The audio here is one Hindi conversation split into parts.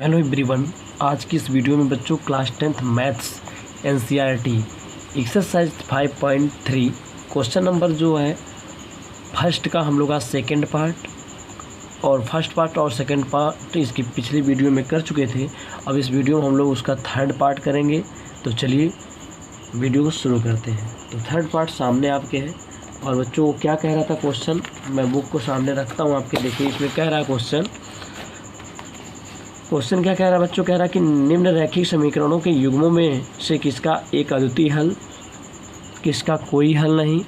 Hello everyone. आज की इस वीडियो में बच्चों class 10th maths NCERT exercise 5.3 question number जो है फर्स्ट का हम लोग आज सेकंड पार्ट और फर्स्ट पार्ट और सेकंड पार्ट इसकी पिछली वीडियो में कर चुके थे। अब इस वीडियो में हम लोग उसका थर्ड पार्ट करेंगे। तो चलिए वीडियो को शुरू करते हैं। तो थर्ड पार्ट सामने आपके है और बच्चों क्या कह रहा था क्वेश्चन, मैं बुक को सामने रखता हूँ आपके। देखिए इसमें कह रहा है क्वेश्चन क्या कह रहा है बच्चों, कह रहा है कि निम्न रैखिक समीकरणों के युग्मों में से किसका एक अद्वितीय हल, किसका कोई हल नहीं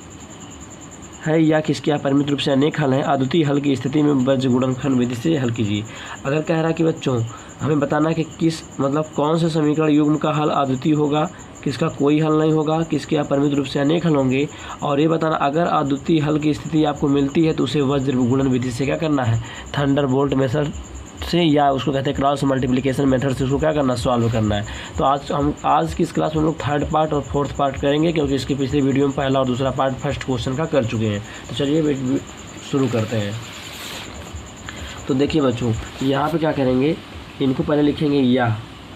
है या किसके अपरिमित रूप से अनेक हल हैं। अद्वितीय हल की स्थिति में बीजगणित गुणनखंड विधि से हल कीजिए। अगर कह रहा है कि बच्चों हमें बताना है कि किस कौन से समीकरण युग्म का हल अद्वितीय होगा, किसका कोई हल नहीं होगा, किसके अपरिमित रूप से अनेक हल होंगे, और ये बताना अगर अद्वितीय हल की स्थिति आपको मिलती है तो उसे वज्र गुणन विधि से क्या करना है, थंडरबोल्ट मेथड से, या उसको कहते हैं क्रॉस मल्टीप्लिकेशन मेथड से उसको क्या करना, सॉल्व करना है। तो आज की इस क्लास में हम लोग थर्ड पार्ट और फोर्थ पार्ट करेंगे, क्योंकि इसके पिछले वीडियो में पहला और दूसरा पार्ट फर्स्ट क्वेश्चन का कर चुके हैं। तो चलिए शुरू करते हैं। तो देखिए बच्चों यहाँ पे क्या करेंगे, इनको पहले लिखेंगे या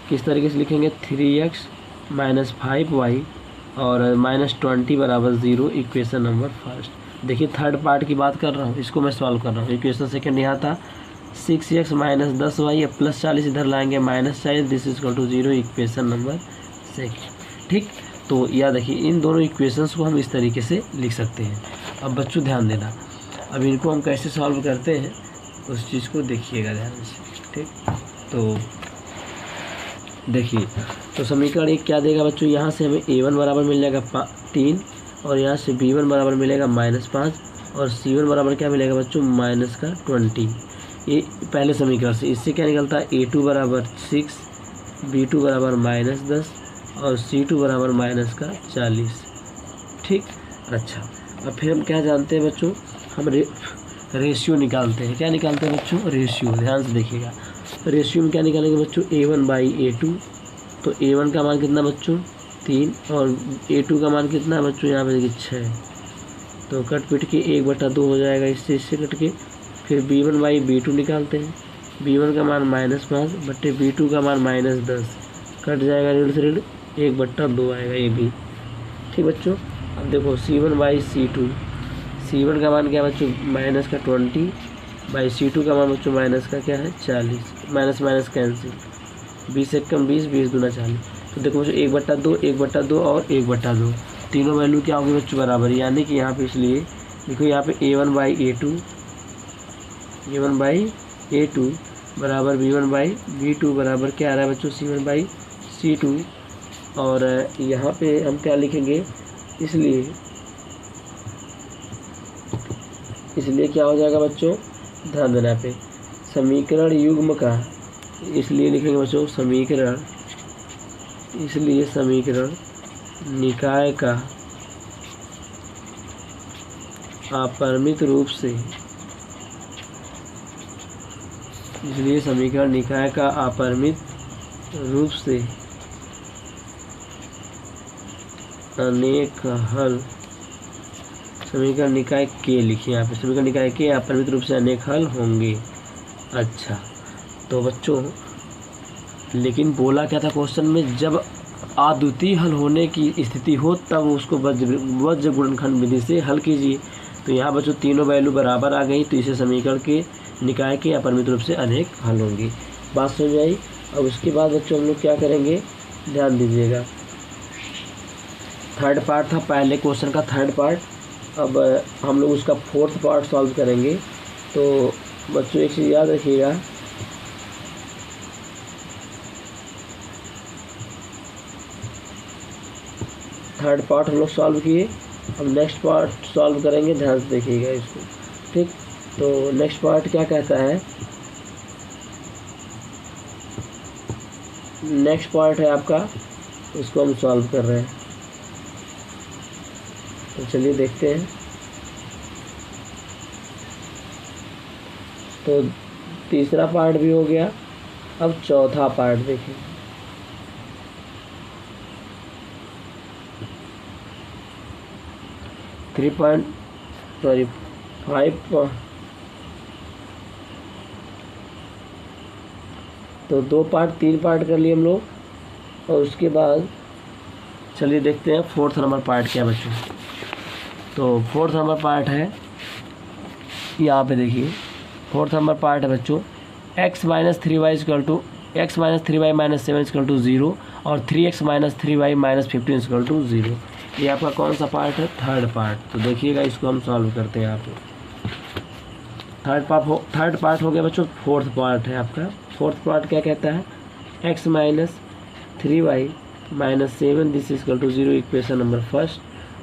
किस तरीके से लिखेंगे, 3x - 5y और -20 = 0 इक्वेशन नंबर फर्स्ट। देखिए थर्ड पार्ट की बात कर रहा हूँ, इसको मैं सॉल्व कर रहा हूँ। इक्वेशन सेकेंड यहाँ था 6x - 10y, अब +40 इधर लाएंगे -40, this is equal to 0 equation number second. ठीक, तो यह देखिए इन दोनों इक्वेशंस को हम इस तरीके से लिख सकते हैं। अब बच्चों ध्यान देना, अब इनको हम कैसे सॉल्व करते हैं उस चीज़ को देखिएगा ध्यान से। ठीक, तो देखिए तो समीकरण एक क्या देगा बच्चों, यहाँ से हमें a1 बराबर मिल जाएगा 3 और यहाँ से b1 बराबर मिलेगा -5 और c1 बराबर क्या मिलेगा बच्चों, -20। ये पहले समीकरण से इससे क्या निकलता है, a2 बराबर 6, b2 बराबर -10 और c2 बराबर -40। ठीक, अच्छा अब फिर हम क्या जानते हैं बच्चों, हम रेशियो निकालते हैं। क्या निकालते हैं बच्चों, रेशियो। ध्यान से देखिएगा, रेशियो में क्या निकालेंगे बच्चों, a1/a2। तो a1 का मान कितना बच्चों, 3 और a2 का मान कितना है बच्चों, यहाँ पे देखिए 6। तो कट पिट के 1/2 हो जाएगा, इससे कट के। फिर b1/b2 निकालते हैं, b1 का मान -5 बट्टे b2 का मान -10, कट जाएगा ऋण से ऋण, 1/2 आएगा ये भी। ठीक बच्चों, अब देखो c1/c2, c1 का मान क्या है बच्चों, -20/c2 का मान बच्चों माइनस का क्या है, 40, माइनस कैंसिल, 20 × 1 = 20, 20 × 2 = 40। तो देखो बच्चों 1/2, 1/2 और 1/2, तीनों वैल्यू क्या होगी बच्चों, बराबर। यानी कि यहाँ पे इसलिए देखो यहाँ पे a1/a2 बराबर b1/b2 बराबर क्या आ रहा है बच्चों, c1/c2। और यहाँ पे हम क्या लिखेंगे, इसलिए क्या हो जाएगा बच्चों, ध्यान देना पे, समीकरण युग्म का, इसलिए लिखेंगे बच्चों समीकरण निकाय का अपरिमित रूप से, इसलिए समीकरण निकाय का अपरिमित रूप से अनेक हल, समीकरण निकाय के लिखिए यहाँ पे, समीकरण निकाय के अपरिमित रूप से अनेक हल होंगे। अच्छा तो बच्चों लेकिन बोला क्या था क्वेश्चन में, जब अद्वितीय हल होने की स्थिति हो तब उसको वज्र गुणनखंड विधि से हल कीजिए। तो यहाँ बच्चों तीनों वैल्यू बराबर आ गई, तो इसे समीकरण के निकाय के अपरिमित रूप से अनेक हल होंगी। बात समझ आई। अब उसके बाद बच्चों हम लोग क्या करेंगे, ध्यान दीजिएगा, थर्ड पार्ट था पहले क्वेश्चन का थर्ड पार्ट, अब हम लोग उसका फोर्थ पार्ट सॉल्व करेंगे। तो बच्चों एक चीज़ याद रखिएगा, थर्ड पार्ट हम लोग सॉल्व किए, अब नेक्स्ट पार्ट सॉल्व करेंगे, ध्यान से देखिएगा इसको। ठीक, तो नेक्स्ट पार्ट क्या कहता है, नेक्स्ट पार्ट है आपका, उसको हम सॉल्व कर रहे हैं। तो चलिए देखते हैं। तो तीसरा पार्ट भी हो गया, अब चौथा पार्ट देखें। तो 2 पार्ट 3 पार्ट कर लिए हम लोग। और उसके बाद चलिए देखते हैं 4th नंबर पार्ट क्या बच्चों। तो 4th नंबर पार्ट है, यहाँ पे देखिए 4th नंबर पार्ट है बच्चों, x minus 3y equal to x minus 3y minus 7 equal to 0 और 3x minus 3y minus 15 equal to 0। ये आपका कौन सा पार्ट है? 3rd part. तो देखिएगा इसको हम सॉल्व करते हैं यहाँ पे। 3rd पार्ट हो गया बच्चों। 4th पार्ट है आपका। 4th पार्ट क्या कहता है? x minus 3y minus 7 this equal to 0 equation number first.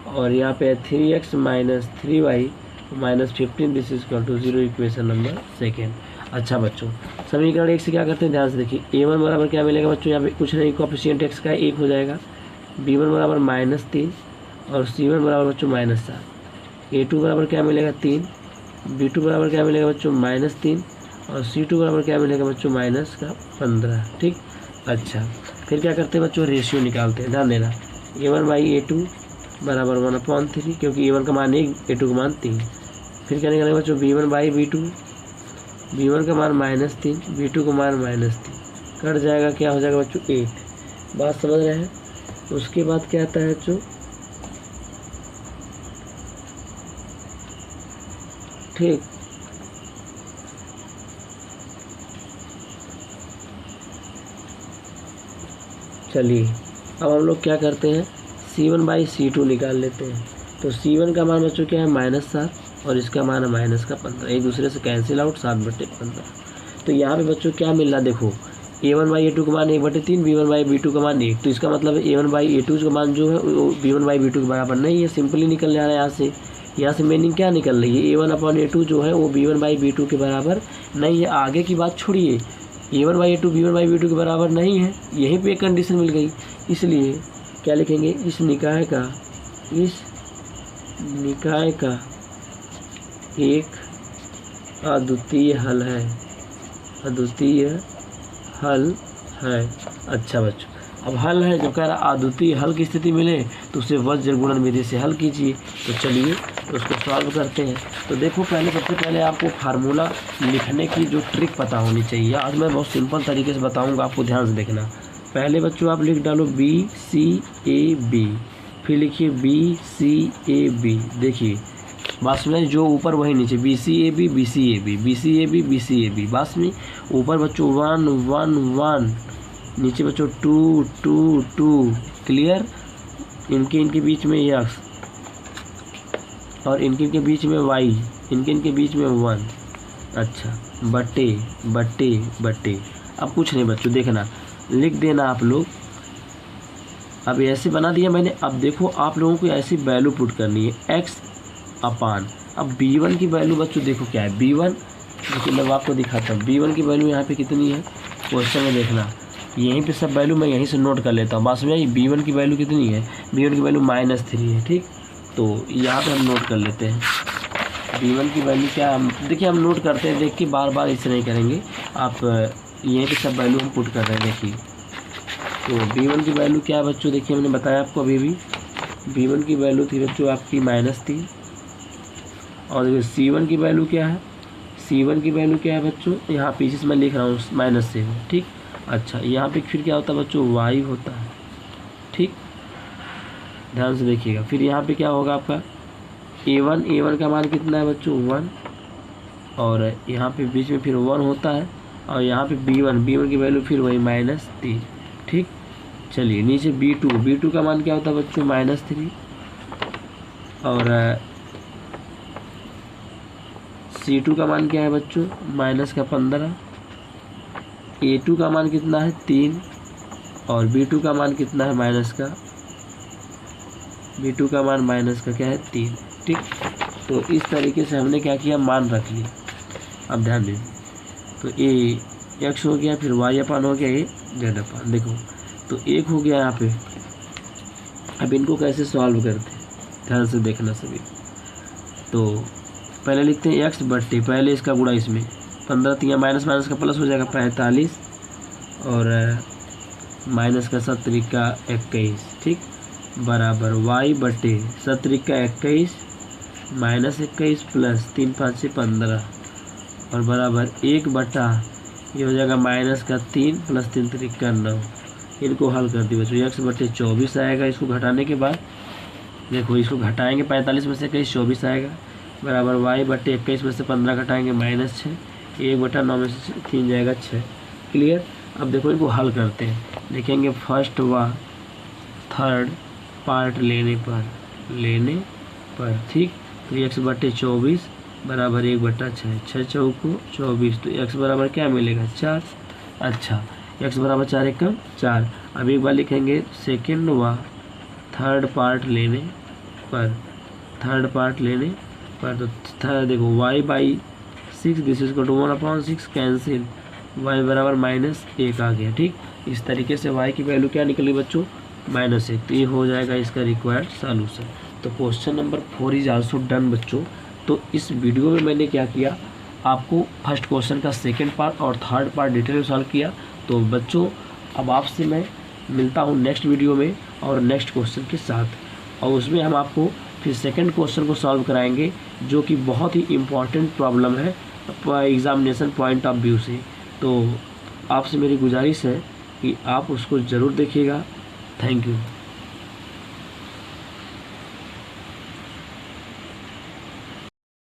और यहाँ पे 3x minus 3y minus 15 this equal to 0 equation number second. अच्छा बच्चों, समीकरण 1 से क्या करते हैं ध्यान से देखिए। a1 बराबर क्या मिलेगा बच्चों? यहाँ पे कुछ नहीं, कोएफिशिएंट x का 1 हो जाएगा। b1 बराबर -3 और c1 बराबर बच्चों -7। a2 बराबर क्या मिलेगा? 3। b2 बराबर क्या मिलेगा बच्चों? -3 और c2 बराबर क्या मिलेगा बच्चों? -15। ठीक। अच्छा, फिर क्या करते हैं बच्चों? रेशियो निकालते हैं। ध्यान देना, a1/a2 बराबर 1/3, क्योंकि a1 का मान 1, a2 का मान 3। फिर क्या निकालेंगे बच्चों? b1/b2, b1 का मान -3, b2 का मान -3, कट जाएगा, क्या हो जाएगा बच्चों? 8। बात समझ रहे हैं? उसके बाद क्या आता है बच्चों? ठीक, चलिए अब हम लोग क्या करते हैं? c1/c2 निकाल लेते हैं। तो c1 का मान बच्चों क्या है? -7 और इसका मान है -15। एक दूसरे से कैंसिल आउट, 7/15। तो यहाँ पे बच्चों क्या मिल रहा है? देखो, a1/a2 का मान 1/3, b1/b2 का मान 1। तो इसका मतलब a1/a2 का मान जो है वो b1/b2 के बराबर नहीं है। सिंपली निकल जा रहा है यहाँ से मीनिंग क्या निकल रही है? a1/a2 जो है वो b1/b2 के बराबर नहीं है। आगे की बात छोड़िए, a1/a2 b1/b2 के बराबर नहीं है, यहीं पे एक कंडीशन मिल गई। इसलिए क्या लिखेंगे? इस निकाय का एक अद्वितीय हल है। अद्वितीय हल है। अच्छा बच्चों, अब हल है, जब कह रहा अद्वितीय हल की स्थिति मिले तो उसे वज्र गुणन विधि से हल कीजिए। तो चलिए उसको सॉल्व करते हैं। तो देखो, सबसे पहले आपको फार्मूला लिखने की जो ट्रिक पता होनी चाहिए। आज मैं बहुत सिंपल तरीके से बताऊंगा, आपको ध्यान से देखना। पहले बच्चों आप लिख डालो BCAB, फिर लिखिए BCAB। देखिए बात में जो ऊपर वही नीचे, BCAB BCAB BCAB BCAB। बात में ऊपर बच्चों 1 1 1, नीचे बच्चों 2 2 2। क्लियर? इनके बीच में x और इनके बीच में y, इनके बीच में 1। अच्छा, बटे। अब कुछ नहीं बच्चों, देखना, लिख देना आप लोग। अब ऐसे बना दिया मैंने। अब देखो, आप लोगों को ऐसी वैल्यू पुट करनी है x अपान। अब b1 की वैल्यू बच्चों देखो क्या है? b1 देखिए, मैं आपको दिखाता हूँ। b1 की वैल्यू यहाँ पे कितनी है क्वेश्चन में, देखना। यहीं पे सब वैल्यू मैं यहीं से नोट कर लेता हूँ। बात समझ आई? b1 की वैल्यू कितनी है? b1 की वैल्यू -3 है। ठीक, तो यहाँ पे हम नोट कर लेते हैं b1 की वैल्यू क्या है। देखिए हम नोट करते हैं, देख के बार इसे नहीं करेंगे। आप यहीं पे सब वैल्यू हम पुट कर रहे हैं। देखिए, तो b1 की वैल्यू क्या है बच्चों? देखिए मैंने बताया आपको अभी भी, b1 की वैल्यू थी बच्चों आपकी -3। और c1 की वैल्यू क्या है? c1 की वैल्यू क्या है बच्चों? यहाँ पीछे से मैं लिख रहा हूँ -7। ठीक। अच्छा, यहाँ पे फिर क्या होता है बच्चों? y होता है। ठीक, ध्यान से देखिएगा। फिर यहाँ पे क्या होगा आपका? a1 का मान कितना है बच्चों? 1। और यहाँ पे बीच में फिर 1 होता है। और यहाँ पे b1 की वैल्यू फिर वही -3। ठीक, चलिए नीचे b2 का मान क्या होता है बच्चों? -3। और c2 का मान क्या है बच्चों? -15। a2 का मान कितना है? 3। और b2 का मान कितना है? b2 का मान क्या है? 3। ठीक, तो इस तरीके से हमने क्या किया? मान रख लिया। अब ध्यान दीजिए, तो a x हो गया, फिर y अपान हो गया, a z अपान। देखो, तो 1 हो गया यहाँ पे। अब इनको कैसे सॉल्व करते हैं, ध्यान से देखना सभी। तो पहले लिखते हैं x बट्टे, पहले इसका गुणा इसमें, 15 3 माइनस का प्लस हो जाएगा 45, और माइनस का 7 का 21। ठीक, बराबर y बट्टे 7 का 21 -21 प्लस 3 5 से 15, और बराबर 1 बटा ये हो जाएगा माइनस का 3 प्लस 3 3 का 9। इनको हल कर दिए बच्चों, x बटे 24 आएगा। इसको घटाने के बाद देखो, इसको घटाएंगे 45 में से 21 24 आएगा, बराबर y बटे 21 में से 15 घटाएंगे -6, 1/9 में से 3 जाएगा 6। क्लियर। अब देखो इनको हल करते हैं, देखेंगे फर्स्ट व थर्ड पार्ट लेने पर ठीक। तो x बटे 24 बराबर 1/6, 6 चौको 24, तो x बराबर क्या मिलेगा 4। अच्छा, x बराबर 4 1 4। अब एक बार लिखेंगे सेकेंड व थर्ड पार्ट लेने पर, तो थर्ड देखो y/6 this is equal to 1/6 cancel, y बराबर -1 आ गया। ठीक, इस तरीके से y की वैल्यू क्या निकली बच्चों -1। तो ये हो जाएगा इसका रिक्वायर्ड सॉल्यूशन। तो question number 4 is also done बच्चों। तो इस वीडियो में मैंने क्या किया, आपको फर्स्ट क्वेश्चन का सेकंड पार्ट और थर्ड पार्ट डिटेल में सॉल्व किया। तो बच्चों अब आपसे मैं मिलता हूँ नेक्स्ट वीडियो में और नेक्स्ट क्वेश्चन के साथ, और उसमें हम आपको फिर सेकंड क्वेश्चन को सॉल्व कराएंगे, जो कि बहुत ही इम्पॉर्टेंट प्रॉब्लम है एग्जामिनेशन पॉइंट ऑफ व्यू से। तो आपसे मेरी गुजारिश है कि आप उसको ज़रूर देखिएगा। Thank you.